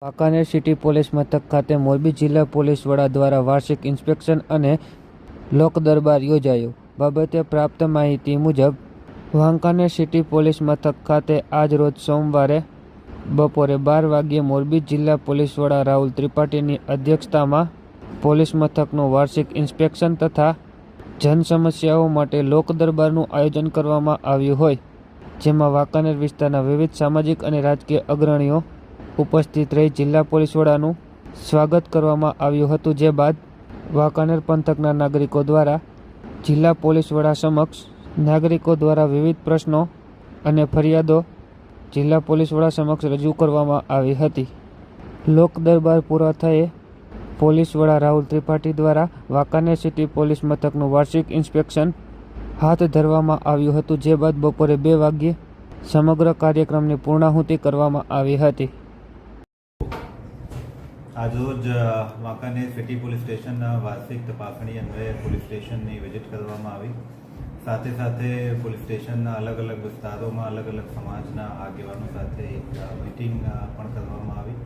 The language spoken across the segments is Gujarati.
વાંકાનેર સિટી પોલીસ મથક ખાતે મોરબી જિલ્લા પોલીસ વડા દ્વારા વાર્ષિક ઇન્સ્પેક્શન અને લોક દરબાર યોજાયો. બાબતે પ્રાપ્ત માહિતી મુજબ વાંકાનેર સિટી પોલીસ મથક ખાતે આજ રોજ સોમવારે બપોરે 12 વાગ્યે મોરબી જિલ્લા પોલીસ વડા રાહુલ ત્રિપાઠીની અધ્યક્ષતામાં પોલીસ મથકનું વાર્ષિક ઇન્સ્પેક્શન તથા જન સમસ્યાઓ માટે લોક દરબારનું આયોજન કરવામાં આવ્યું હોય, જેમાં વાંકાનેર વિસ્તારના વિવિધ સામાજિક અને રાજકીય અગ્રણીઓ ઉપસ્થિત રહી જિલ્લા પોલીસ વડાનું સ્વાગત કરવામાં આવ્યું હતું. જે બાદ વાંકાનેર પંથકના નાગરિકો દ્વારા જિલ્લા પોલીસ વડા સમક્ષ નાગરિકો દ્વારા વિવિધ પ્રશ્નો અને ફરિયાદો જિલ્લા પોલીસ વડા સમક્ષ રજૂ કરવામાં આવી હતી. લોક દરબાર પૂરા થયે પોલીસ વડા રાહુલ ત્રિપાઠી દ્વારા વાંકાનેર સિટી પોલીસ મથકનું વાર્ષિક ઇન્સ્પેક્શન હાથ ધરવામાં આવ્યું હતું. જે બાદ બપોરે 2 વાગ્યે સમગ્ર કાર્યક્રમની પૂર્ણાહુતિ કરવામાં આવી હતી. આજરોજ વાંકાનેર સિટી પોલીસ સ્ટેશનના વાર્ષિક તપાસણી અન્વયે પોલીસ સ્ટેશનની વિઝિટ કરવામાં આવી. સાથે સાથે પોલીસ સ્ટેશનના અલગ અલગ વિસ્તારોમાં અલગ અલગ સમાજના આગેવાનો સાથે એક મિટિંગ પણ કરવામાં આવી,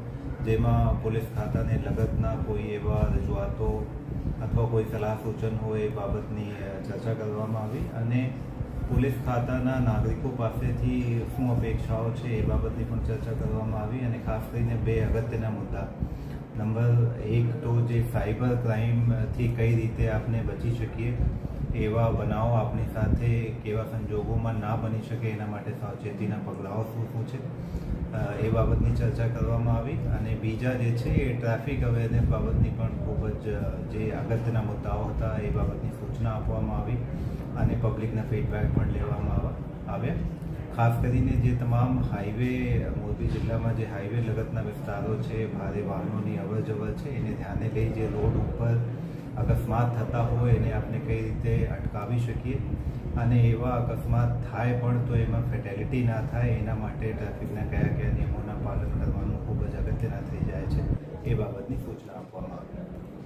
જેમાં પોલીસ ખાતાને લગતના કોઈ એવા રજૂઆતો અથવા કોઈ સલાહ સૂચન હોય એ બાબતની ચર્ચા કરવામાં આવી અને પોલીસ ખાતાના નાગરિકો પાસેથી શું અપેક્ષાઓ છે એ બાબતની પણ ચર્ચા કરવામાં આવી. અને ખાસ કરીને 2 અગત્યના મુદ્દા. નંબર 1 તો જે સાયબર ક્રાઇમથી કઈ રીતે આપણે બચી શકીએ, એવા બનાવો આપણી સાથે કેવા સંજોગોમાં ના બની શકે એના માટે સાવચેતીના પગલાઓ શું છે એ બાબતની ચર્ચા કરવામાં આવી. અને બીજા જે છે એ ટ્રાફિક અવેરનેસ બાબતની પણ ખૂબ જ જે અગત્યના મુદ્દાઓ હતા એ બાબતની સૂચના આપવામાં આવી અને પબ્લિકના ફીડબેક પણ લેવામાં આવ્યા. ખાસ કરીને જે તમામ હાઈવે મોરબી જિલ્લામાં જે હાઈવે લગતના વિસ્તારો છે, ભારે વાહનોની અવરજવર છે, એને ધ્યાને લઈ જે રોડ ઉપર અકસ્માત થતા હોય એને આપણે કઈ રીતે અટકાવી શકીએ અને એવા અકસ્માત થાય પણ તો એમાં ફેટેલિટી ના થાય એના માટે ટ્રાફિકના કયા કયા નિયમોના પાલન કરવાનું ખૂબ જ અગત્યના થઈ જાય છે એ બાબતની સૂચના આપવામાં આવી.